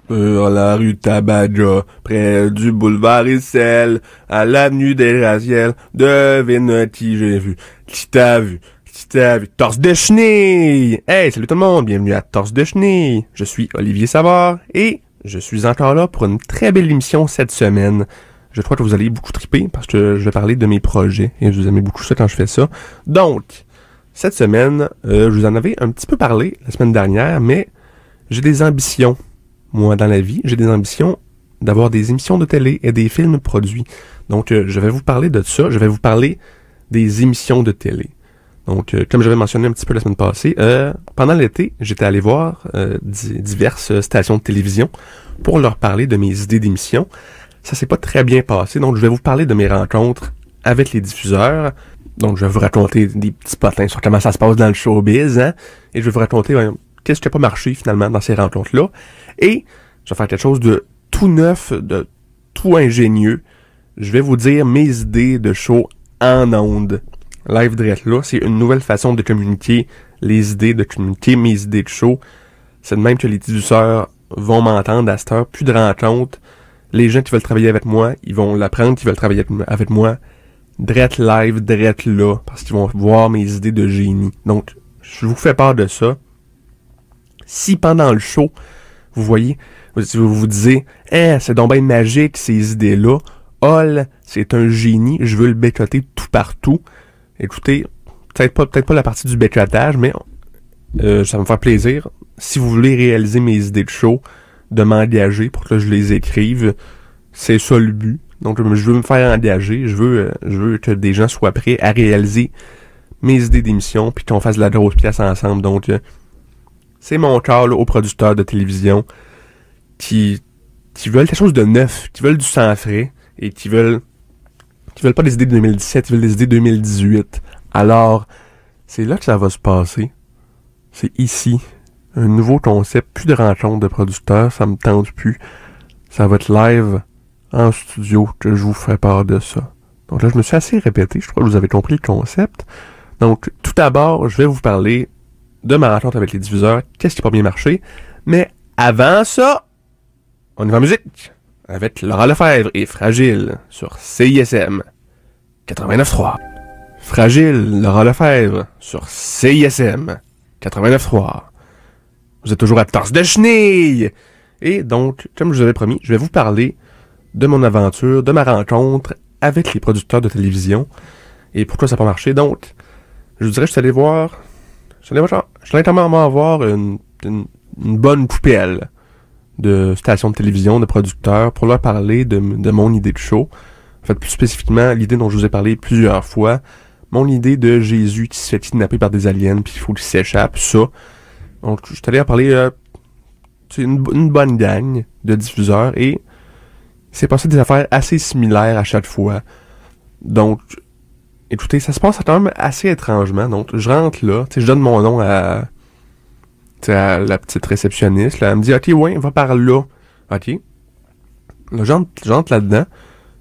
Sur la rue Tabadja, près du boulevard Issel, à l'avenue des Raziels, devine qui j'ai vu. Qui t'a vu? Torse de chenille! Hey, salut tout le monde, bienvenue à Torse de chenille. Je suis Olivier Savard et je suis encore là pour une très belle émission cette semaine. Je crois que vous allez beaucoup triper parce que je vais parler de mes projets et vous aimez beaucoup ça quand je fais ça. Donc, cette semaine, je vous en avais un petit peu parlé la semaine dernière, mais j'ai des ambitions, moi, dans la vie. J'ai des ambitions d'avoir des émissions de télé et des films produits. Donc, je vais vous parler de ça. Je vais vous parler des émissions de télé. Donc, comme j'avais mentionné un petit peu la semaine passée, pendant l'été, j'étais allé voir diverses stations de télévision pour leur parler de mes idées d'émissions. Ça s'est pas très bien passé, donc je vais vous parler de mes rencontres avec les diffuseurs. Donc, je vais vous raconter des petits potins sur comment ça se passe dans le showbiz, hein, et je vais vous raconter qu'est-ce qui n'a pas marché finalement dans ces rencontres-là. Et je vais faire quelque chose de tout neuf, de tout ingénieux. Je vais vous dire mes idées de show en ondes. Live direct là, c'est une nouvelle façon de communiquer les idées, de communiquer mes idées de show. C'est de même que les diffuseurs vont m'entendre à cette heure. Plus de rencontres. Les gens qui veulent travailler avec moi, ils vont l'apprendre, qui veulent travailler avec moi. Direct live, direct là, parce qu'ils vont voir mes idées de génie. Donc, je vous fais part de ça. Si pendant le show, vous voyez, vous vous disiez, c'est donc bien magique ces idées-là. Hall, c'est un génie, je veux le bécoter tout partout. Écoutez, peut-être pas la partie du bécotage, mais ça va me faire plaisir. Si vous voulez réaliser mes idées de show, de m'engager pour que je les écrive, c'est ça le but. Donc, je veux me faire engager, je veux que des gens soient prêts à réaliser mes idées d'émission, puis qu'on fasse de la grosse pièce ensemble. Donc, c'est mon call aux producteurs de télévision qui veulent quelque chose de neuf, qui veulent du sang frais, et qui veulent pas des idées de 2017, ils veulent des idées de 2018. Alors, c'est là que ça va se passer. C'est ici. Un nouveau concept, plus de rencontres de producteurs, ça me tente plus. Ça va être live en studio que je vous ferai part de ça. Donc là, je me suis assez répété, je crois que vous avez compris le concept. Donc, tout d'abord, je vais vous parler de ma rencontre avec les diffuseurs, qu'est-ce qui n'a pas bien marché. Mais avant ça, on y va en musique avec Laura Lefebvre et Fragile sur CISM 89.3. Fragile, Laura Lefebvre sur CISM 89.3. Vous êtes toujours à Torse de chenille! Et donc, comme je vous avais promis, je vais vous parler de mon aventure, de ma rencontre avec les producteurs de télévision et pourquoi ça n'a pas marché. Donc, je vous dirais, je suis allé voir une bonne coupelle de stations de télévision, de producteurs, pour leur parler de mon idée de show. En fait, plus spécifiquement, l'idée dont je vous ai parlé plusieurs fois, mon idée de Jésus qui se fait kidnapper par des aliens, puis il faut qu'il s'échappe, ça. Donc, je suis allé en parler, c'est une bonne gang de diffuseurs, et il s'est passé des affaires assez similaires à chaque fois. Donc, écoutez, ça se passe quand même assez étrangement. Donc, je rentre là, je donne mon nom à la petite réceptionniste, là, elle me dit, ok, ouais, va par là. Ok. Là, j'entre là-dedans,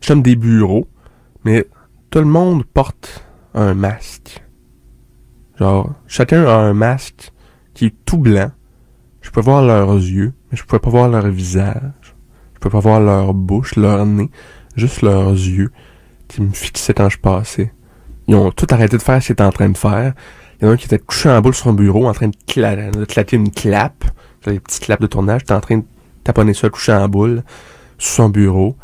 je tombe des bureaux, mais tout le monde porte un masque. Genre, chacun a un masque qui est tout blanc. Je peux voir leurs yeux, mais je pouvais pas voir leur visage. Je peux pas voir leur bouche, leur nez, juste leurs yeux qui me fixaient quand je passais. Ils ont tout arrêté de faire ce qu'ils étaient en train de faire. Il y en a un qui était couché en boule sur son bureau, en train de claquer une clap. Les petits claps de tournage. Il était en train de taponner ça, couché en boule, sur son bureau.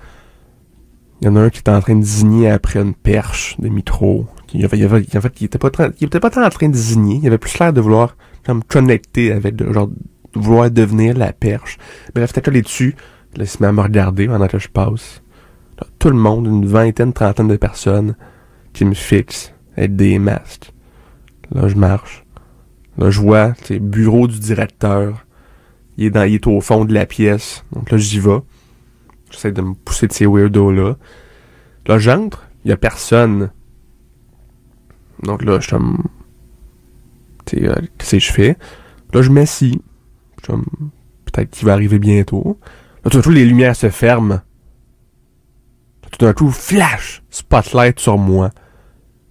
Il y en a un qui était en train de zigner après une perche de micro. Il était pas tant en train de zigner. Il avait plus l'air de vouloir comme connecter avec, genre, vouloir devenir la perche. Bref, t'as collé dessus. Là, il se met à me regarder pendant que je passe. Là, tout le monde, une vingtaine, trentaine de personnes qui me fixent avec des masques. Là, je marche. Là, je vois, c'est bureau du directeur. Il est au fond de la pièce. Donc là, j'y vais. J'essaie de me pousser de ces weirdos-là. Là, j'entre. Il y a personne. Donc là, je suis comme... qu'est-ce que je fais? Là, je m'assis. Peut-être qu'il va arriver bientôt. Là, tout d'un coup, les lumières se ferment. Là, tout d'un coup, flash! Spotlight sur moi.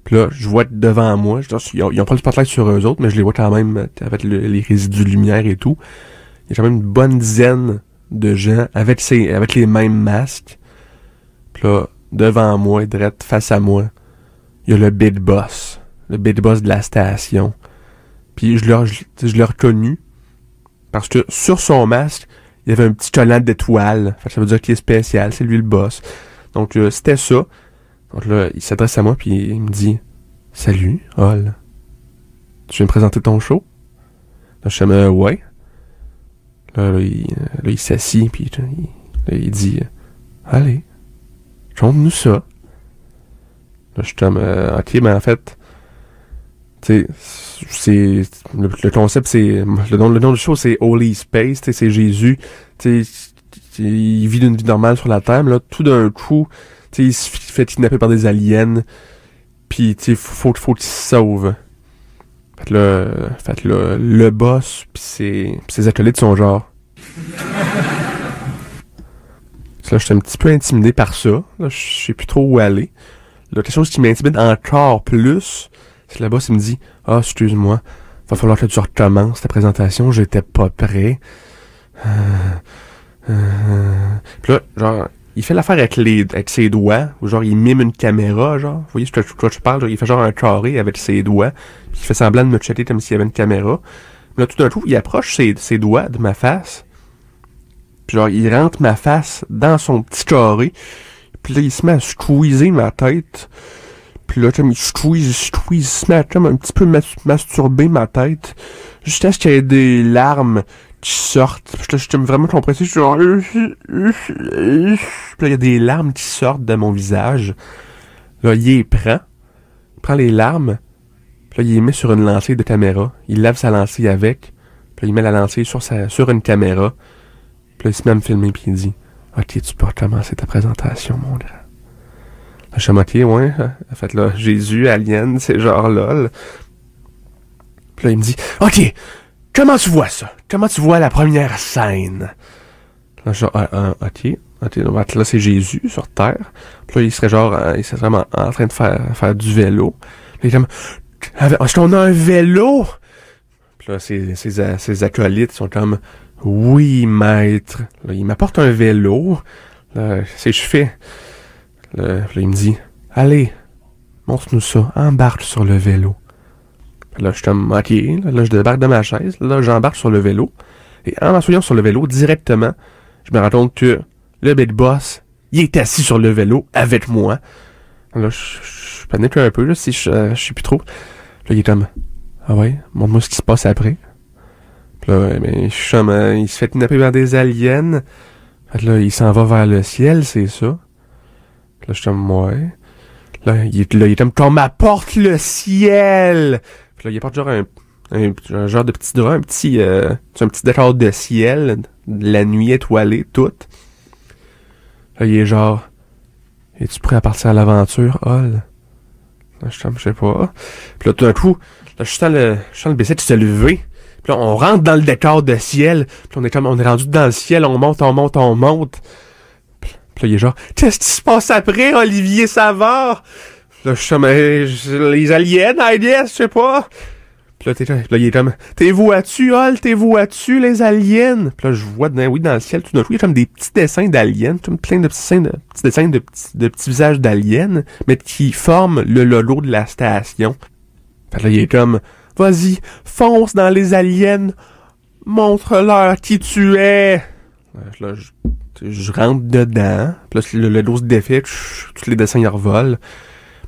Puis là, je vois devant moi. Ils ont pas le spotlight sur eux autres, mais je les vois quand même avec les résidus de lumière et tout. il y a quand même une bonne dizaine de gens avec les mêmes masques. Puis là, devant moi, direct face à moi, il y a le beat boss de la station. Puis je l'ai reconnu parce que sur son masque, il y avait un petit collant d'étoiles. Ça veut dire qu'il est spécial, c'est lui le boss. Donc c'était ça. Donc là, il s'adresse à moi puis il me dit « Salut, Hall. Tu viens me présenter ton show? » Là, je dis « Ouais. » Là, il s'assit puis il dit « Allez, chante-nous ça. » Là, je suis comme ok, mais en fait, tu sais, c'est le concept, c'est le nom du show, c'est Holy Space, tu sais, c'est Jésus, tu sais, il vit une vie normale sur la Terre, mais là, tout d'un coup, tu sais, il se fait kidnapper par des aliens, puis tu sais, faut qu'il se sauve. Fait là, le boss pis ses acolytes sont genre. Là, j'étais un petit peu intimidé par ça. Là, je sais plus trop où aller. Là, quelque chose qui m'intimide encore plus, c'est que le boss, il me dit « Ah, excuse-moi, va falloir que tu recommences ta présentation, j'étais pas prêt. » Puis là, genre, il fait l'affaire avec ses doigts, ou genre, il mime une caméra, genre. Vous voyez ce que je parle? Genre, il fait genre un carré avec ses doigts, puis il fait semblant de me checker comme s'il y avait une caméra. Mais là, tout d'un coup, il approche ses doigts de ma face, puis genre, il rentre ma face dans son petit carré, puis là, il se met à squeezer ma tête. Puis là, comme il squeeze, il se met à comme un petit peu masturber ma tête, jusqu'à ce qu'il y ait des larmes qui sortent. Puis là, j'étais vraiment compressé, je suis genre... Puis là, il y a des larmes qui sortent de mon visage. Là, il les prend les larmes, puis là, il les met sur une lentille de caméra. Il lave sa lentille avec, puis là, il met la lentille sur une caméra. Puis là, il se met à me filmer, puis il dit « Ok, tu peux recommencer ta présentation, mon grand. » Je suis moqué, ouais. En fait, là, Jésus, Alien, c'est genre lol. Puis là, il me dit « Ok, comment tu vois ça? Comment tu vois la première scène? » Là, genre, ok. Donc, là, c'est Jésus sur Terre. Puis là, il serait genre, il serait vraiment en train de faire du vélo. Puis là, il est comme, est-ce qu'on a un vélo? Puis là, ses acolytes sont comme, oui, maître. Là, il m'apporte un vélo. Là, c'est je fais. Là, il me dit, allez, montre-nous ça. Embarque sur le vélo. Puis là, je suis comme, ok. Là, je débarque de ma chaise. Là, j'embarque sur le vélo. Et en m'asseyant sur le vélo, directement, je me rends compte que le big boss, il est assis sur le vélo avec moi. Là, je panique un peu, là, si je sais plus trop. Là, il est comme, ah ouais, montre-moi ce qui se passe après. Puis là, ben, je suis comme, il se fait kidnapper par des aliens. Fait que là, il s'en va vers le ciel, c'est ça. Puis là, je suis comme, ouais. Là, il est comme, qu'on m'apporte le ciel! Puis là, il apporte genre un genre de petit drap, un petit décor de ciel, de la nuit étoilée, toute. Là, il est genre, es-tu prêt à partir à l'aventure, Hall? Là, je sais pas. Puis là, tout d'un coup, là, je sens le BC qui se lever. Puis là, on rentre dans le décor de ciel. Puis on est rendu dans le ciel, on monte. Puis là, il est genre, qu'est-ce qui se passe après, Olivier Savard? Là, je suis comme, les aliens, I guess, je sais pas. Puis là, il est comme, t'es vois-tu, Hall, les aliens? Puis là, je vois, dans le ciel, tout d'un coup, il y a comme des petits dessins d'aliens, comme plein de petits dessins de petits visages d'aliens, mais qui forment le logo de la station. Puis là, il est comme, vas-y, fonce dans les aliens, montre-leur qui tu es. Là, je rentre dedans, puis là, le dos se défait, tous les dessins y revolent.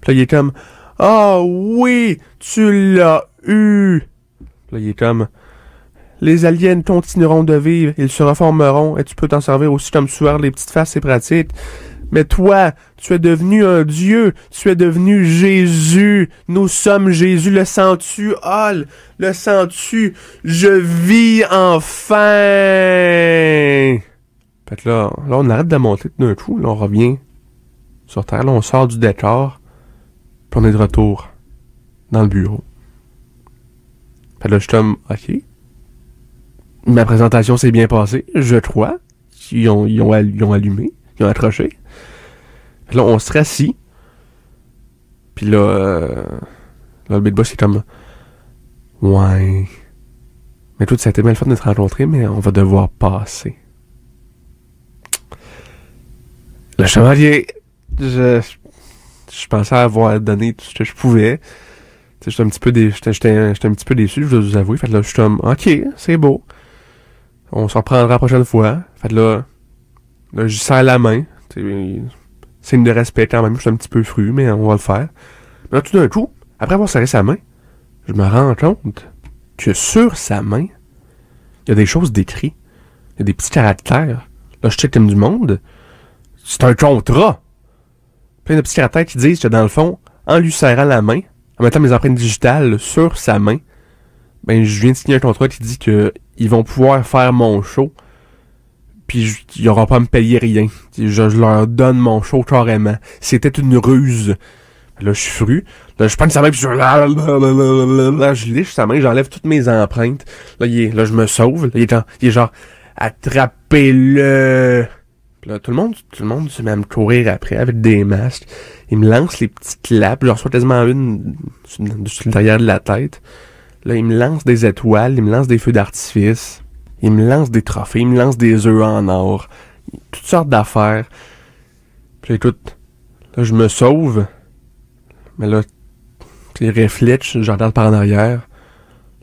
Puis là, il est comme, ah oui, tu l'as eu. Là, il est comme, les aliens continueront de vivre, ils se reformeront, et tu peux t'en servir aussi comme sueur, les petites faces, c'est pratique. Mais toi, tu es devenu un dieu, tu es devenu Jésus, nous sommes Jésus, le sens-tu, Hall, le sens-tu, je vis enfin. Fait que là, on arrête de monter d'un coup, là, on revient sur Terre, là, on sort du décor, puis on est de retour dans le bureau. Fait que là, je suis comme, ok. Ma présentation s'est bien passée, je crois. Ils ont allumé, ils ont accroché. Fait que là, on se rassit. Puis là, le big boss est comme, ouais, Mais tout, ça a été bien le fun de te rencontrer, mais on va devoir passer. Le chevalier, je pensais avoir donné tout ce que je pouvais. J'étais un petit peu déçu, je dois vous avouer. Fait que là, je suis comme, ok, c'est beau. On s'en reprendra la prochaine fois. Fait que là je serre la main. Signe de respect quand même. Je suis un petit peu fru, mais on va le faire. Mais là, tout d'un coup, après avoir serré sa main, je me rends compte que sur sa main, il y a des choses décrites. Il y a des petits caractères. Là, je check comme du monde. C'est un contrat. Plein de petits caractères qui disent que dans le fond, en lui serrant la main, en mettant mes empreintes digitales sur sa main, ben je viens de signer un contrat qui dit que ils vont pouvoir faire mon show, puis ils n'auront pas à me payer rien. Je leur donne mon show carrément. C'était une ruse. Là, je suis fru. Là, je prends sa main, puis je liche sa main, j'enlève toutes mes empreintes. Là, je me sauve. Là, il est genre, attrapez-le. Là, tout le monde se met à me courir après avec des masques. Il me lance les petits claps. J'en reçois quasiment une derrière de la tête. Là, il me lance des étoiles. Il me lance des feux d'artifice. Il me lance des trophées. Il me lance des œufs en or. Toutes sortes d'affaires. Puis écoute, là, je me sauve. Mais là, les réflexes, je regarde par en arrière.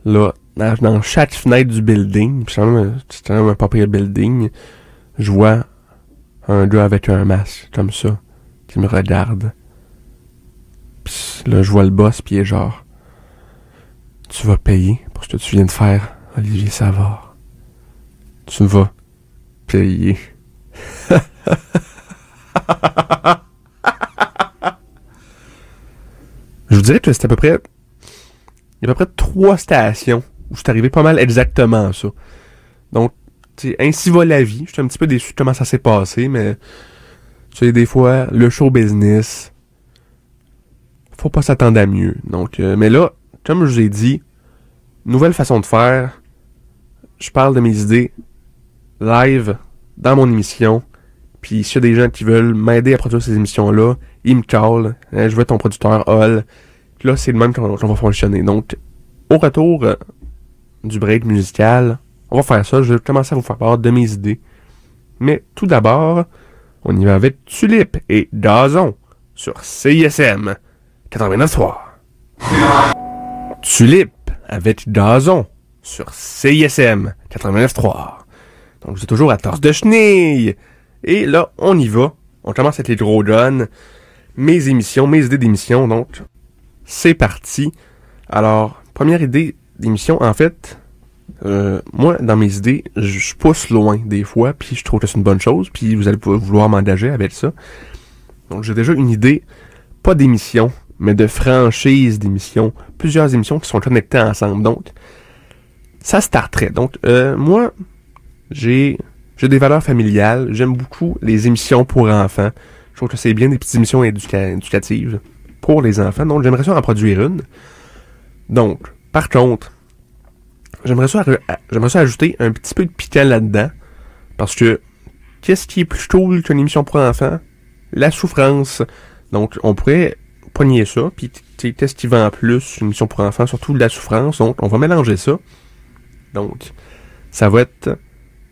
Là, dans chaque fenêtre du building, puis c'est quand même un pas pire building, je vois un gars avec un masque, comme ça, qui me regarde. Pis là, je vois le boss, pis il est genre, tu vas payer pour ce que tu viens de faire, Olivier Savard. Tu vas payer. Je vous dirais que c'était à peu près, il y a à peu près 3 stations où je suis arrivé pas mal exactement à ça. Donc, t'sais, ainsi va la vie. Je suis un petit peu déçu de comment ça s'est passé, mais tu sais, des fois, le show business, faut pas s'attendre à mieux. Donc, mais là, comme je vous ai dit, nouvelle façon de faire. Je parle de mes idées live dans mon émission. Puis s'il y a des gens qui veulent m'aider à produire ces émissions-là, ils me callent. Hein, je veux être ton producteur, Hall. Puis là, c'est le même qu'on va fonctionner. Donc, au retour du break musical, on va faire ça. Je vais commencer à vous faire part de mes idées. Mais tout d'abord, on y va avec Tulipe et Dazon sur CISM 89.3. Tulipe avec Dazon sur CISM 89.3. Donc, vous êtes toujours à Torse de Chenille. Et là, on y va. On commence avec les gros guns. Mes idées d'émission, donc, c'est parti. Alors, première idée d'émission, en fait, moi, dans mes idées, je pousse loin des fois, puis je trouve que c'est une bonne chose, puis vous allez vouloir m'engager avec ça. Donc, j'ai déjà une idée, pas d'émission, mais de franchise d'émission. Plusieurs émissions qui sont connectées ensemble. Donc, ça starterait. Donc, moi, j'ai des valeurs familiales. J'aime beaucoup les émissions pour enfants. Je trouve que c'est bien des petites émissions éducatives pour les enfants. Donc, j'aimerais ça en produire une. Donc, par contre, j'aimerais ça ajouter un petit peu de piquant là-dedans. Parce que, qu'est-ce qui est plus cool qu'une émission pour enfants? La souffrance. Donc, on pourrait pogner ça. Puis, qu'est-ce qui vend plus une émission pour enfants? Surtout de la souffrance. Donc, on va mélanger ça. Donc, ça va être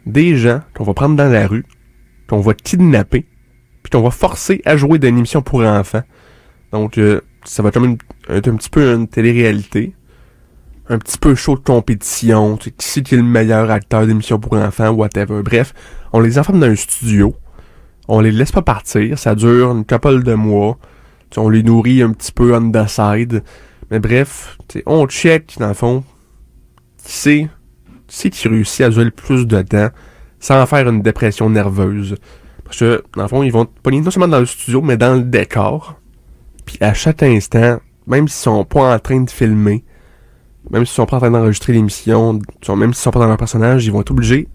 des gens qu'on va prendre dans la rue, qu'on va kidnapper, puis qu'on va forcer à jouer d'une émission pour enfants. Donc, ça va être comme un petit peu une télé-réalité, un petit peu show de compétition, tu sais, qui c'est qui est le meilleur acteur d'émission pour enfants, whatever. Bref, on les enferme dans un studio, on les laisse pas partir, ça dure une couple de mois, tu sais, on les nourrit un petit peu on the side, mais bref, tu sais, on check, dans le fond, qui réussit à durer le plus de temps sans faire une dépression nerveuse. Parce que, dans le fond, ils vont pogner non seulement dans le studio, mais dans le décor. Puis à chaque instant, même s'ils sont pas en train de filmer, même s'ils sont pas en train d'enregistrer l'émission, même s'ils sont pas dans leur personnage, ils vont être obligés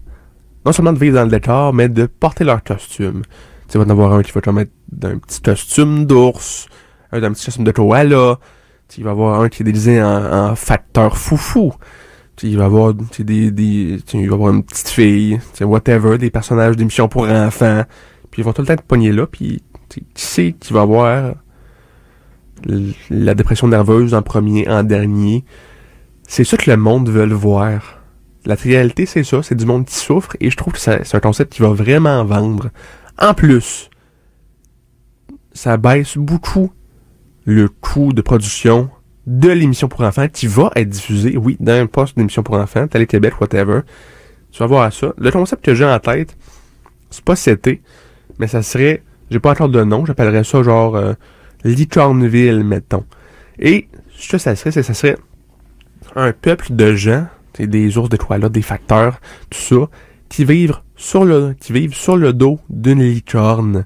non seulement de vivre dans le décor, mais de porter leur costume. Tu sais, il va y en avoir un qui va mettre d'un petit costume d'ours, un d'un petit costume de koala, il va y avoir un qui est déguisé en facteur foufou. Il va y avoir il va y avoir une petite fille, whatever, des personnages d'émissions pour enfants. Puis ils vont tout le temps être pognés là, puis qui sait qui va avoir la dépression nerveuse en premier, en dernier. C'est ça que le monde veut voir. La réalité, c'est ça, c'est du monde qui souffre, et je trouve que c'est un concept qui va vraiment vendre. En plus, ça baisse beaucoup le coût de production de l'émission pour enfants qui va être diffusée, oui, dans un poste d'émission pour enfants, Télé-Québec, whatever. Tu vas voir ça. Le concept que j'ai en tête, c'est pas CT, mais ça serait, j'ai pas encore de nom, j'appellerais ça genre Licorneville, mettons. Et ce que ça serait un peuple de gens, des ours de toilette, des facteurs, tout ça, qui vivent sur le dos d'une licorne.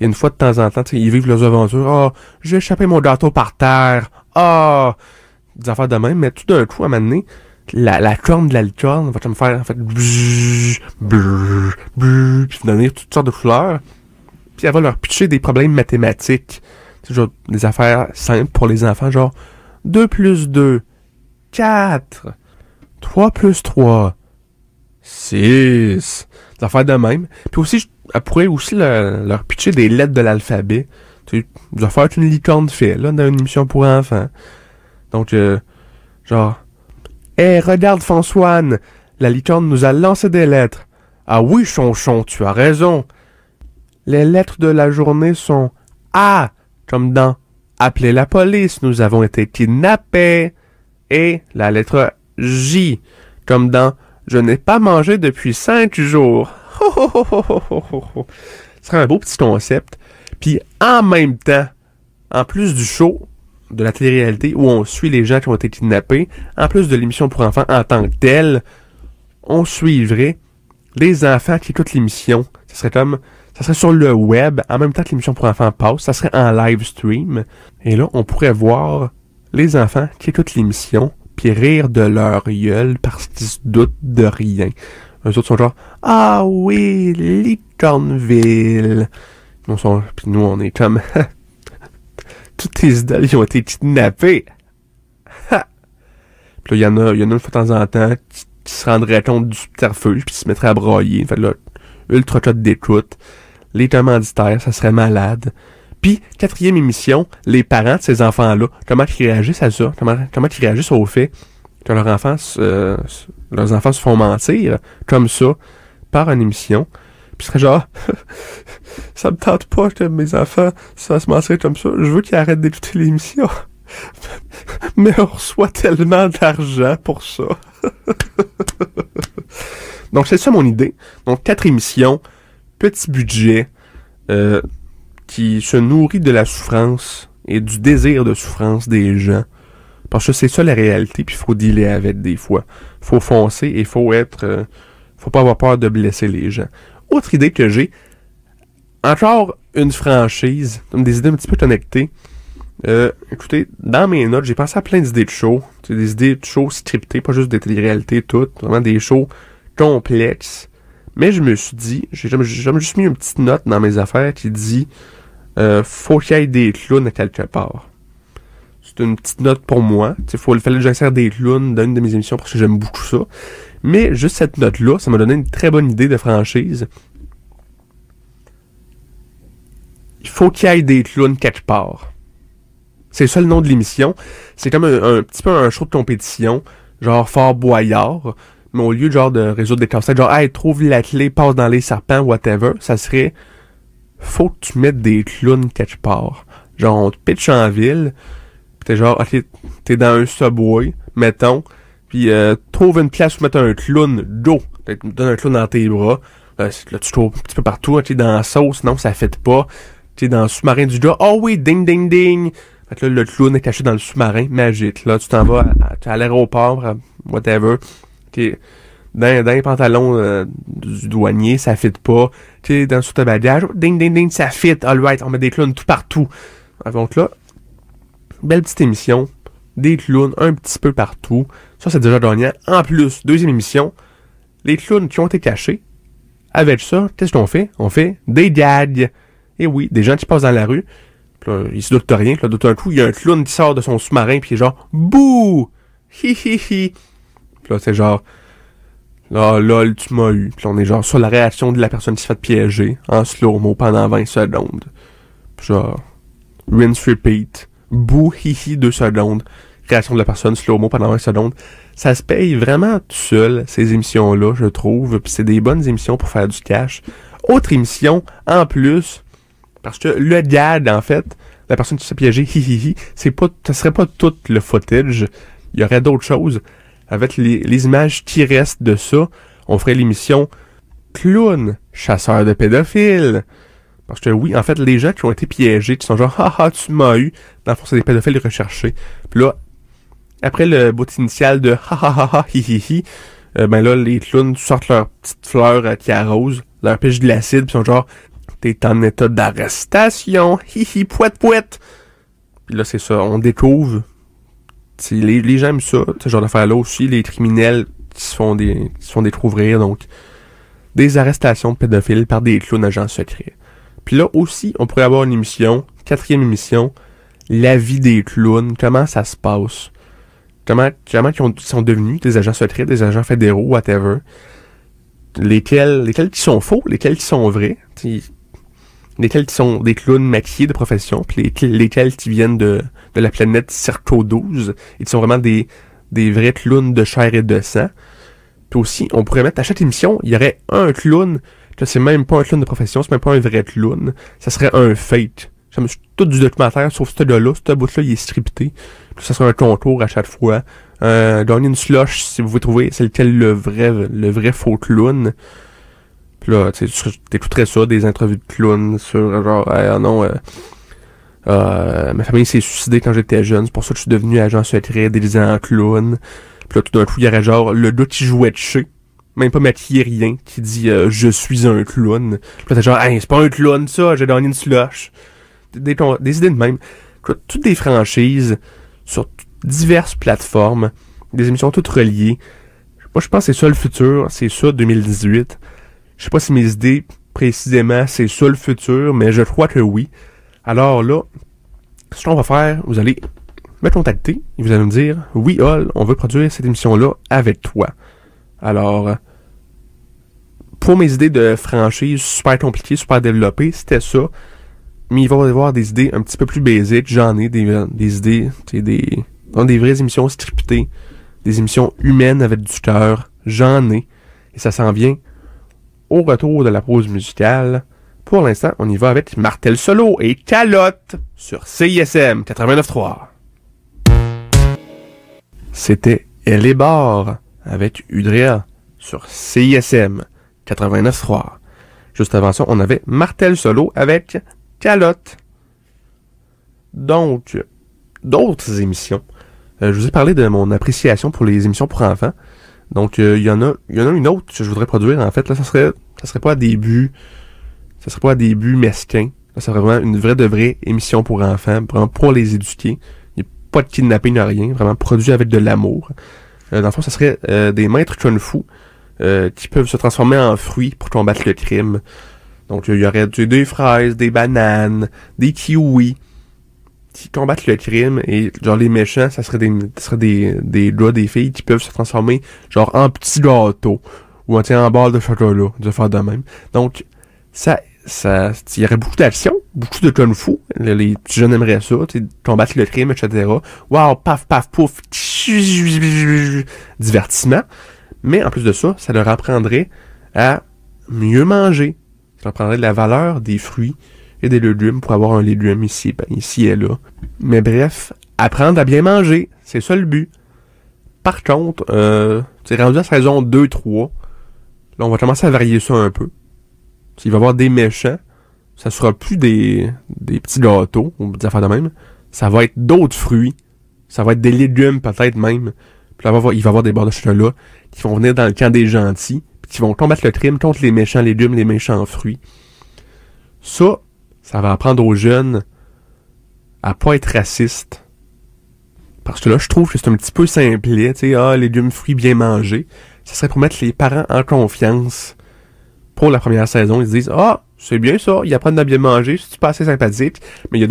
Et une fois de temps en temps, ils vivent leurs aventures. Ah, j'ai échappé mon gâteau par terre. Ah, des affaires de même. Mais tout d'un coup, à un moment donné, la corne de la licorne va me faire, en fait, puis donner toutes sortes de couleurs. Puis elle va leur pitcher des problèmes mathématiques. C'est genre des affaires simples pour les enfants, genre 2 plus 2, 4, 3 plus 3, 6. Des affaires de même. Puis aussi, elle pourrait aussi leur pitcher des lettres de l'alphabet. Tu sais, des affaires qu'une licorne fait, là, dans une émission pour enfants. Donc, genre, hey, regarde, Françoine, la licorne nous a lancé des lettres. Ah oui, Chonchon, tu as raison. Les lettres de la journée sont A, comme dans Appelez la police, nous avons été kidnappés. Et la lettre J, comme dans Je n'ai pas mangé depuis 5 jours. Ce serait un beau petit concept. Puis en même temps, en plus du show de la télé-réalité où on suit les gens qui ont été kidnappés, en plus de l'émission pour enfants en tant que telle, on suivrait les enfants qui écoutent l'émission. Ça serait sur le web, en même temps que l'émission pour enfants passe, ça serait en live stream. Et là, on pourrait voir les enfants qui écoutent l'émission, puis rire de leur gueule parce qu'ils se doutent de rien. Eux autres sont genre, ah oui, Licorneville. Puis nous, on est comme, toutes tes idoles, ils ont été kidnappés. Puis là, il y en a une fois de temps en temps qui se rendrait compte du subterfuge, puis se mettrait à broyer. Fait là, ultra code d'écoute. Les commanditaires, ça serait malade. Puis, 4e émission, les parents de ces enfants-là, comment ils réagissent à ça? Comment ils réagissent au fait que leurs enfants se font mentir, comme ça, par une émission? Puis, ce serait genre, ça me tente pas que mes enfants se mentir comme ça. Je veux qu'ils arrêtent d'écouter l'émission. Mais on reçoit tellement d'argent pour ça. Donc, c'est ça mon idée. Donc, 4 émissions, petit budget, qui se nourrit de la souffrance et du désir de souffrance des gens. Parce que c'est ça la réalité, puis il faut dealer avec des fois. Faut foncer et faut pas avoir peur de blesser les gens. Autre idée que j'ai, encore une franchise, comme des idées un petit peu connectées. Écoutez, dans mes notes, j'ai pensé à plein d'idées de shows. Des idées de shows scriptées, pas juste des télé-réalités toutes, vraiment des shows complexes. Mais je me suis dit, j'ai juste mis une petite note dans mes affaires qui dit faut qu'il y ait des clowns à quelque part. C'est une petite note pour moi. Il fallait que j'insère des clowns dans une de mes émissions parce que j'aime beaucoup ça. Mais juste cette note-là, ça m'a donné une très bonne idée de franchise. Il faut qu'il y ait des clowns quelque part. C'est ça le nom de l'émission. C'est comme un petit peu un show de compétition, genre Fort Boyard, mais au lieu genre de résoudre des casse-têtes, genre hey, trouve la clé, passe dans les serpents, whatever, ça serait faut que tu mettes des clowns quelque part. Genre on te pitch en ville, pis t'es genre ok, t'es dans un subway, mettons, puis trouve une place où mettre un clown d'eau. Donne un clown dans tes bras. Là tu trouves un petit peu partout, tu dans la sauce, non, ça fait pas. Tu dans le sous-marin du gars, oh oui, ding ding ding. Fait que là, le clown est caché dans le sous-marin, magique. Là, tu t'en vas à l'aéroport, whatever. T'es dans les pantalons du douanier, ça fit pas. T'es dans le sous-bagage, ding ding ding, ça fit. Alright, on met des clowns tout partout. Donc là, belle petite émission. Des clowns un petit peu partout. Ça, c'est déjà gagnant. En plus, 2e émission, les clowns qui ont été cachés. Avec ça, qu'est-ce qu'on fait? On fait des gags. Et oui, des gens qui passent dans la rue. Puis là, ils se doutent de rien. Puis là, d'un coup, il y a un clown qui sort de son sous-marin. Puis il est genre, bouh! Hi hi hi! Puis là, c'est genre, là, lol, tu m'as eu. Puis là, on est genre sur la réaction de la personne qui se fait piéger en slow-mo pendant 20 secondes. Puis genre, rinse, repeat. Bouh, hi hi, 2 secondes. Réaction de la personne slow-mo pendant 20 secondes. Ça se paye vraiment tout seul, ces émissions-là, je trouve. Puis c'est des bonnes émissions pour faire du cash. Autre émission, en plus, parce que le gag, en fait, la personne qui s'est piégée, ça serait pas tout le footage. Il y aurait d'autres choses. Avec les images qui restent de ça, on ferait l'émission Clown, chasseur de pédophiles. Parce que oui, en fait, les gens qui ont été piégés, qui sont genre, haha, tu m'as eu. Dans le fond, c'est des pédophiles recherchés. Puis là, après le bout initial de ha, ben là, les clowns sortent leurs petites fleurs qui arrosent, leur pige de l'acide, pis sont genre, t'es en état d'arrestation, pouette. Puis là, c'est ça, on découvre. Les gens aiment ça, ce genre d'affaires-là aussi, les criminels qui se font découvrir, donc des arrestations de pédophiles par des clowns agents secrets. Puis là aussi, on pourrait avoir une émission, 4e émission, la vie des clowns, comment ça se passe. Comment ils sont devenus des agents secrets, des agents fédéraux, whatever. Lesquels qui sont faux, lesquels qui sont vrais. Lesquels qui sont des clowns maquillés de profession, puis lesquels qui viennent de la planète Circo 12, et qui sont vraiment des vrais clowns de chair et de sang. Puis aussi, on pourrait mettre à chaque émission, il y aurait un clown, que c'est même pas un clown de profession, c'est même pas un vrai clown, ça serait un fake. C'est tout du documentaire, sauf ce gars-là, ce bout-là, il est scripté. Puis ça serait un contour à chaque fois. Gagner une slush, si vous voulez trouver c'est lequel le vrai faux clown. Puis là, tu t'écouterais ça, des entrevues de clowns sur genre, ma famille s'est suicidée quand j'étais jeune, c'est pour ça que je suis devenu agent secret déguisé en clown. Puis là, tout d'un coup, il y aurait genre le gars qui jouait de chez, même pas maquillé rien, qui dit je suis un clown. Puis là, t'es genre, hey, c'est pas un clown ça, j'ai gagné une slush. Des idées de même. Toutes des franchises sur diverses plateformes, des émissions toutes reliées. Moi, je pense que c'est ça le futur, c'est ça 2018. Je sais pas si mes idées, précisément, c'est ça le futur, mais je crois que oui. Alors là, ce qu'on va faire, vous allez me contacter et vous allez me dire, oui, Hall, on veut produire cette émission-là avec toi. Alors, pour mes idées de franchise super compliquées, super développées, c'était ça. Mais il va y avoir des idées un petit peu plus basiques. J'en ai des idées, des vraies émissions scriptées, des émissions humaines avec du cœur. J'en ai. Et ça s'en vient au retour de la pause musicale. Pour l'instant, on y va avec Martel Solo et Calotte sur CISM 89.3. C'était Elle est barre avec Udrea sur CISM 89.3. Juste avant ça, on avait Martel Solo avec Calotte. Donc, d'autres émissions. Je vous ai parlé de mon appréciation pour les émissions pour enfants. Donc, il y en a une autre que je voudrais produire. En fait, là, ça serait pas à début mesquin. Ça serait vraiment une vraie émission pour enfants, vraiment pour les éduquer. Il n'y a pas de kidnapping, rien. Vraiment produit avec de l'amour. Dans le fond, ça serait des maîtres kung fu qui peuvent se transformer en fruits pour combattre le crime. Donc, il y aurait des fraises, des bananes, des kiwis qui combattent le crime, et genre les méchants, ça serait des gars, des filles qui peuvent se transformer genre en petits gâteaux ou en barres de chocolat, de faire de même. Donc, il y aurait beaucoup d'action, beaucoup de kung fu. Les petits jeunes aimeraient ça, combattre le crime, etc. Wow, paf, paf, pouf, divertissement. Mais en plus de ça, ça leur apprendrait à mieux manger. Ça leur apprendrait de la valeur des fruits et des légumes pour avoir un légume ici et là. Mais bref, apprendre à bien manger, c'est ça le but. Par contre, c'est rendu à saison 2-3. Là, on va commencer à varier ça un peu. Il va y avoir des méchants. Ça sera plus des petits gâteaux, ou des affaires de même. Ça va être d'autres fruits. Ça va être des légumes peut-être même. Puis là, il va y avoir des barres de chocolat qui vont venir dans le camp des gentils, puis qui vont combattre le crime contre les méchants légumes, les méchants fruits. Ça va apprendre aux jeunes à pas être racistes. Parce que là, je trouve que c'est un petit peu simplet, tu sais, légumes, fruits bien mangés. Ça serait pour mettre les parents en confiance. Pour la première saison, ils se disent, c'est bien ça, ils apprennent à bien manger, c'est pas assez sympathique, mais il y a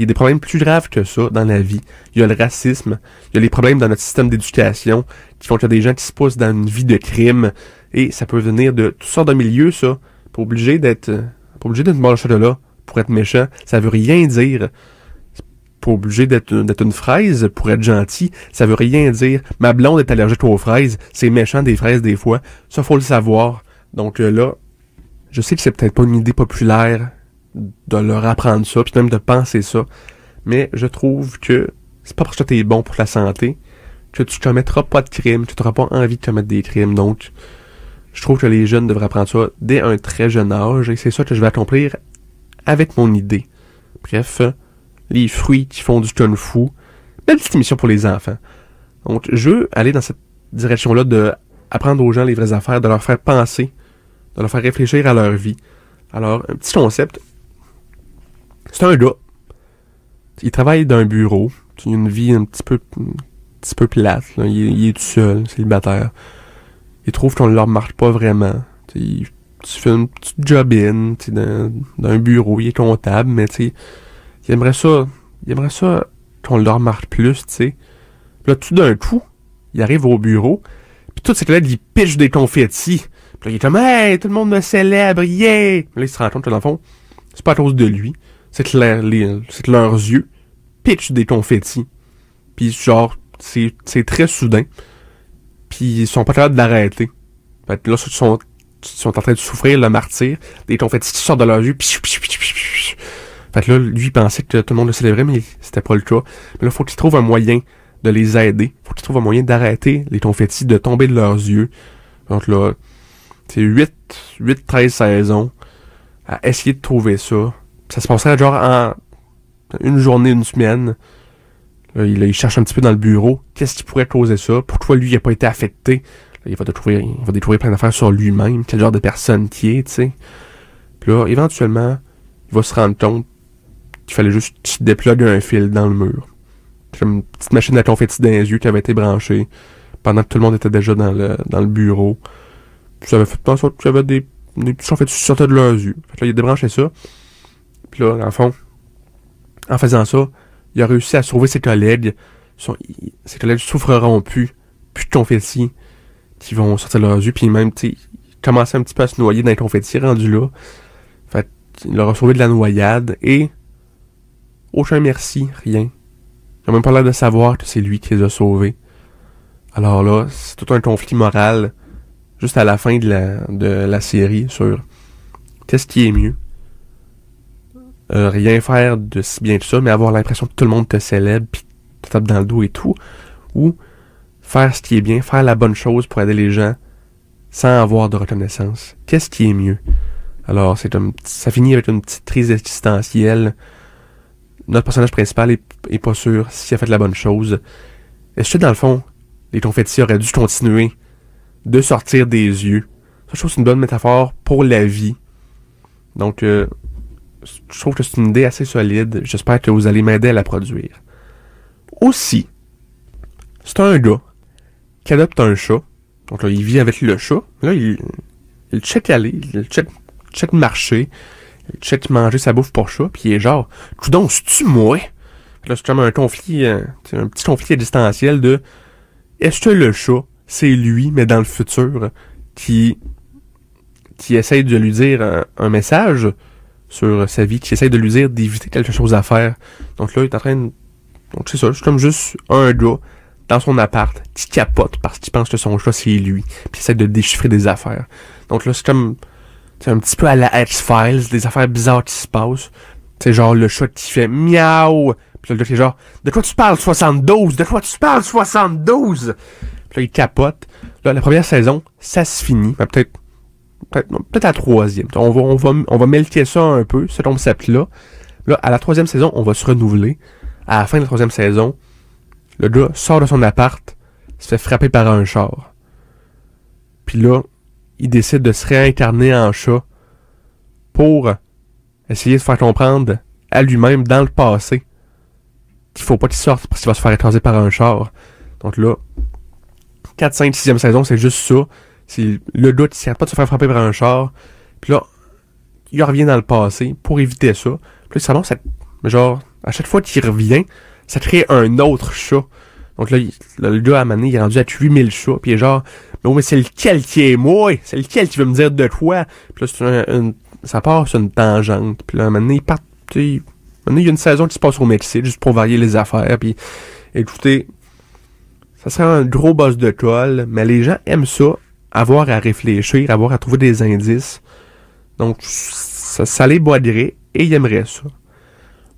des problèmes plus graves que ça dans la vie. Il y a le racisme, il y a les problèmes dans notre système d'éducation, qui font qu'il y a des gens qui se poussent dans une vie de crime, et ça peut venir de toutes sortes de milieux, ça. Pas obligé d'être mort de chocolat pour être méchant, ça veut rien dire. pas obligé d'être une fraise pour être gentil. Ça veut rien dire. Ma blonde est allergique aux fraises. C'est méchant des fraises des fois. Ça, faut le savoir. Donc là, je sais que c'est peut-être pas une idée populaire de leur apprendre ça, puis même de penser ça. Mais je trouve que c'est pas parce que t'es bon pour la santé que tu te commettras pas de crimes, que tu n'auras pas envie de commettre des crimes. Donc, je trouve que les jeunes devraient apprendre ça dès un très jeune âge, et c'est ça que je vais accomplir avec mon idée. Bref, les fruits qui font du kung-fu, belle petite émission pour les enfants. Donc, je veux aller dans cette direction-là de apprendre aux gens les vraies affaires, de leur faire penser, de leur faire réfléchir à leur vie. Alors, un petit concept. C'est un gars. Il travaille dans un bureau. Il a une vie un petit peu plate. Là. Il est tout seul, célibataire. Il trouve qu'on ne le remarque pas vraiment. Il fait une petite job-in dans un bureau. Il est comptable, mais il aimerait ça qu'on le remarque plus. T'sais. Là, tout d'un coup, il arrive au bureau. Puis tous ses collègues, ils pitchent des confettis. Puis là, il est comme « Hey, tout le monde me célèbre, yeah! » Là, il se rend compte que dans le fond, c'est pas à cause de lui. C'est que leurs yeux pitchent des confettis. Puis genre, c'est très soudain. Puis ils sont pas capables d'arrêter. Fait que là, ils sont en train de souffrir le martyre. Des confettis qui sortent de leurs yeux. Fait que là, lui, il pensait que tout le monde le célébrait, mais c'était pas le cas. Mais là, faut qu'il trouve un moyen de les aider. Faut qu'il trouve un moyen d'arrêter les confettis de tomber de leurs yeux. Donc là, c'est 13 saisons à essayer de trouver ça. Ça se passerait genre en une journée, une semaine. Là, il cherche un petit peu dans le bureau. Qu'est-ce qui pourrait causer ça? Pourquoi lui, il n'a pas été affecté? Là, il va découvrir plein d'affaires sur lui-même. Quel genre de personne qui est, tu sais. Puis là, éventuellement, il va se rendre compte qu'il fallait juste qu'il déplogue un fil dans le mur. C'est comme une petite machine à confetti dans les yeux qui avait été branchée pendant que tout le monde était déjà dans le bureau. Puis ça avait fait penser qu'il y avait des petits confettis qui sortaient de leurs yeux. Fait que là, il a débranché ça. Puis là, en fond, en faisant ça, il a réussi à sauver ses collègues. Ses collègues souffreront plus de confettis qui vont sortir de leurs yeux. Puis même, tu sais, il commençait un petit peu à se noyer dans les confettis rendus là. Fait qu'il leur a sauvé de la noyade et aucun merci, rien. Il a même pas l'air de savoir que c'est lui qui les a sauvés. Alors là, c'est tout un conflit moral juste à la fin de la série sur qu'est-ce qui est mieux. Rien faire de si bien que ça, mais avoir l'impression que tout le monde te célèbre pis te tape dans le dos et tout. Ou faire ce qui est bien, faire la bonne chose pour aider les gens sans avoir de reconnaissance. Qu'est-ce qui est mieux? Alors, ça finit avec une petite crise existentielle. Notre personnage principal est pas sûr s'il a fait la bonne chose. Est-ce que dans le fond, les confettis auraient dû continuer de sortir des yeux? Ça, je trouve que c'est une bonne métaphore pour la vie. Donc, je trouve que c'est une idée assez solide. J'espère que vous allez m'aider à la produire. Aussi, c'est un gars qui adopte un chat. Donc là, il vit avec le chat. Là, il check aller, il check marcher, il check manger sa bouffe pour chat, puis il est genre, coudonc, c'est-tu moi? Là, c'est comme un conflit, un petit conflit existentiel de est-ce que le chat, c'est lui, mais dans le futur, qui essaye de lui dire un message sur sa vie, qui essaye de lui dire d'éviter quelque chose à faire. Donc là, il est en train de... Donc c'est ça, c'est comme juste un gars dans son appart qui capote parce qu'il pense que son chat, c'est lui, puis il essaie de déchiffrer des affaires. Donc là, c'est comme... C'est un petit peu à la X-Files, des affaires bizarres qui se passent. C'est genre le chat qui fait miaou. Puis là, le gars qui est genre, de quoi tu parles 72? De quoi tu parles 72? Puis là, il capote. Là, la première saison, ça se finit. Mais peut-être la troisième. On va melquer ça un peu, ce concept-là. Là, à la troisième saison, on va se renouveler. À la fin de la troisième saison, le gars sort de son appart, se fait frapper par un char. Puis là, il décide de se réincarner en chat pour essayer de faire comprendre à lui-même dans le passé qu'il faut pas qu'il sorte parce qu'il va se faire écraser par un char. Donc là, 4, 5, 6e saison, c'est juste ça. C'est le gars qui s'arrête pas de se faire frapper par un char. Puis là, il revient dans le passé pour éviter ça. Puis là, sinon, genre, à chaque fois qu'il revient, ça crée un autre chat. Donc là, le gars, à un moment donné, il est rendu à 8000 chats. Puis il est genre, mais c'est lequel qui est moi? C'est lequel qui veut me dire de quoi? Puis là, ça part sur une tangente. Puis là, à un moment donné, Maintenant, il y a une saison qui se passe au Mexique, juste pour varier les affaires, puis écoutez, ça serait un gros boss de toile, mais les gens aiment ça, avoir à réfléchir, avoir à trouver des indices. Donc, ça les boiderait, et ils aimeraient ça.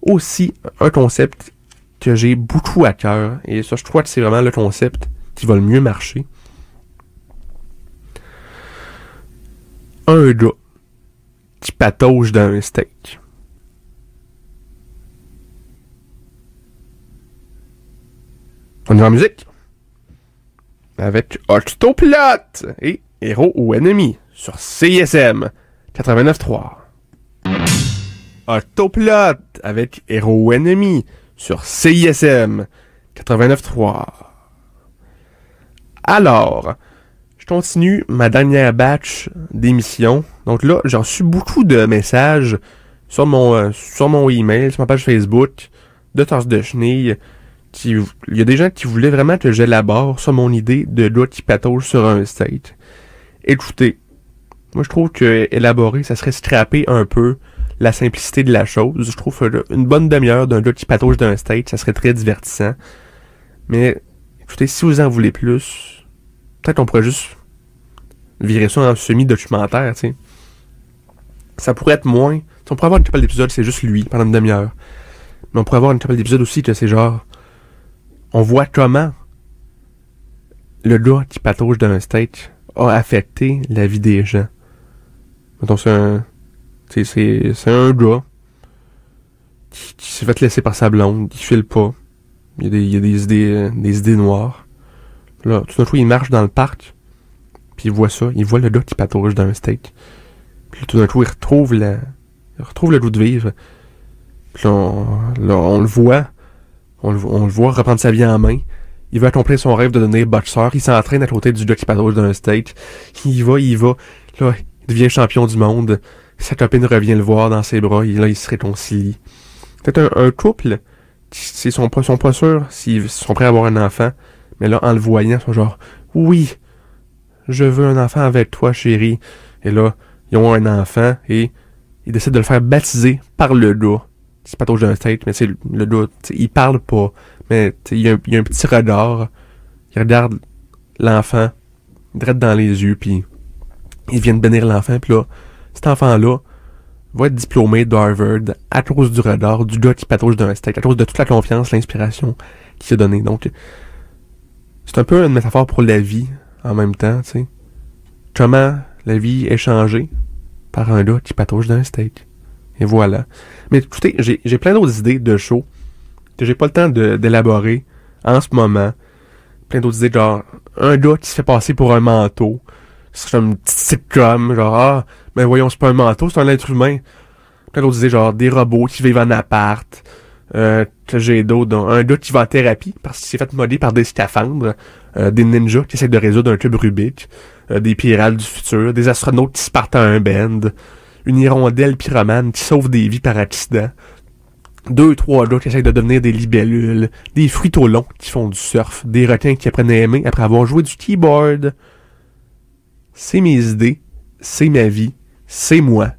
Aussi, un concept que j'ai beaucoup à cœur, et ça, je crois que c'est vraiment le concept qui va le mieux marcher. Un gars qui patauge dans un steak. On est en musique. Avec Octoplot et Héros ou Ennemi sur CISM 89.3. Octoplot avec Héros ou Ennemi sur CISM 89.3. Alors, je continue ma dernière batch d'émissions. Donc là, j'ai reçu beaucoup de messages sur mon email, sur ma page Facebook de Torse de Chenille. Il y a des gens qui voulaient vraiment que j'élabore sur mon idée de gars qui patauge sur un state. Écoutez, moi je trouve que élaborer, ça serait scraper un peu la simplicité de la chose. Je trouve que une bonne demi-heure d'un gars qui patauge d'un state, ça serait très divertissant. Mais écoutez, si vous en voulez plus, peut-être qu'on pourrait juste virer ça en semi-documentaire, tu sais. Ça pourrait être moins. T'sais, on pourrait avoir une couple d'épisodes, c'est juste lui, pendant une demi-heure. Mais on pourrait avoir une couple d'épisodes aussi que c'est genre... On voit comment le gars qui patauge d'un stage a affecté la vie des gens. Mettons, c'est un gars qui s'est fait laisser par sa blonde, qui file pas. Il y a des idées noires. Là, tout d'un coup, il marche dans le parc, puis il voit ça. Il voit le gars qui patauge dans un steak. Puis là, tout d'un coup, il retrouve le goût de vivre. Puis là, on le voit. On le voit reprendre sa vie en main. Il veut accomplir son rêve de devenir boxeur. Il s'entraîne à côté du gars qui patauge dans un stage. Il va. Là, il devient champion du monde. Sa copine revient le voir dans ses bras. Là, il se réconcilie. Peut-être un couple, ils sont pas sûrs s'ils sont prêts à avoir un enfant. Mais là, en le voyant, ils sont genre, oui, je veux un enfant avec toi, chérie. Et là, ils ont un enfant et ils décident de le faire baptiser par le gars. C'est pas trop d'un stage, mais c'est le gars, il parle pas, mais il y a un petit regard. Il regarde l'enfant direct dans les yeux, puis il vient de bénir l'enfant, puis là, cet enfant-là va être diplômé d'Harvard à cause du regard du gars qui patauge d'un stage, à cause de toute la confiance, l'inspiration qu'il s'est donnée. Donc, c'est un peu une métaphore pour la vie, en même temps, tu sais. Comment la vie est changée par un gars qui patauge d'un stage. Et voilà. Mais écoutez, j'ai plein d'autres idées de shows que j'ai pas le temps d'élaborer en ce moment. Plein d'autres idées, genre un gars qui se fait passer pour un manteau. C'est comme une petite sitcom, genre mais voyons, c'est pas un manteau, c'est un être humain. Plein d'autres idées, genre des robots qui vivent en appart. Que j'ai d'autres, un gars qui va en thérapie parce qu'il s'est fait modeler par des scaphandres. Des ninjas qui essaient de résoudre un cube Rubik. Des pirates du futur. Des astronautes qui se partent à un band. Une hirondelle pyromane qui sauve des vies par accident. 2-3 gars qui essayent de devenir des libellules. Des fruitolons qui font du surf. Des requins qui apprennent à aimer après avoir joué du keyboard. C'est mes idées. C'est ma vie. C'est moi.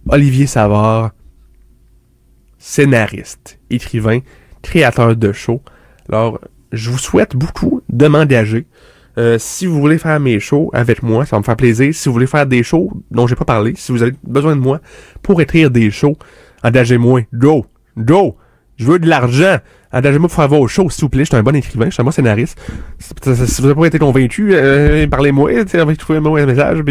Olivier Savard. Scénariste, écrivain, créateur de shows. Alors, je vous souhaite beaucoup de m'engager. Si vous voulez faire mes shows avec moi, ça va me faire plaisir. Si vous voulez faire des shows dont j'ai pas parlé, si vous avez besoin de moi pour écrire des shows, engagez-moi. Go! Je veux de l'argent! Engagez-moi pour faire vos shows, s'il vous plaît. Je suis un bon écrivain, je suis un bon scénariste. Si vous n'avez pas été convaincu, parlez-moi, trouvez-moi un message,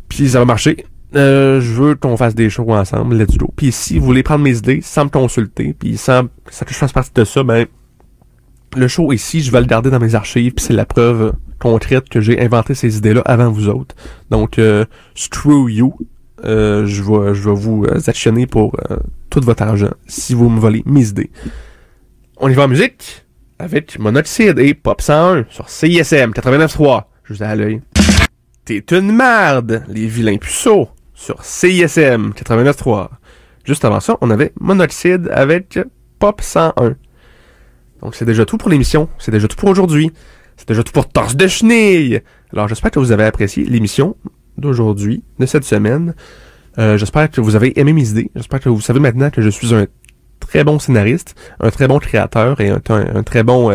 puis ça va marcher. Je veux qu'on fasse des shows ensemble, let's go. Puis si vous voulez prendre mes idées sans me consulter, puis sans que je fasse partie de ça, ben le show ici, je vais le garder dans mes archives, puis c'est la preuve concrète que j'ai inventé ces idées-là avant vous autres. Donc, screw you. Je vais vous actionner pour tout votre argent si vous me volez mes idées. On y va en musique avec Monoxide et Pop 101 sur CISM 89.3. Je vous ai à l'œil. T'es une merde, les vilains puceaux sur CISM 89.3. Juste avant ça, on avait Monoxide avec Pop 101. Donc c'est déjà tout pour l'émission, c'est déjà tout pour aujourd'hui, c'est déjà tout pour Torse de Chenille. Alors j'espère que vous avez apprécié l'émission d'aujourd'hui, de cette semaine. J'espère que vous avez aimé mes idées. J'espère que vous savez maintenant que je suis un très bon scénariste, un très bon créateur et un très bon...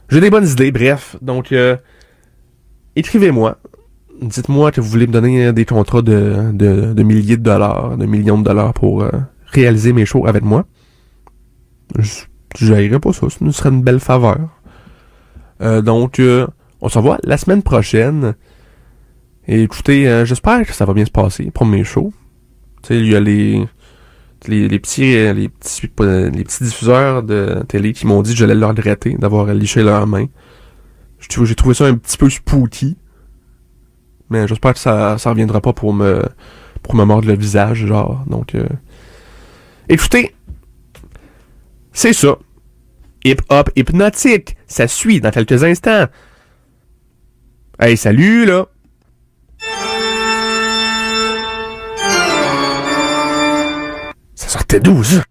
j'ai des bonnes idées, bref. Donc, écrivez-moi. Dites-moi que vous voulez me donner des contrats de milliers de dollars, de millions de dollars pour réaliser mes shows avec moi. Je n'haïrais pas ça. Ce serait une belle faveur. Donc, on se revoit la semaine prochaine. Et écoutez, j'espère que ça va bien se passer pour mes shows. Tu sais, il y a les petits diffuseurs de télé qui m'ont dit que j'allais leur regretter d'avoir liché leurs mains. J'ai trouvé ça un petit peu spooky. Mais j'espère que ça reviendra pas pour me mordre le visage, genre. Donc, écoutez, c'est ça. Hip-hop hypnotique. Ça suit dans quelques instants. Hey, salut, là! Ça sortait d'où, ça?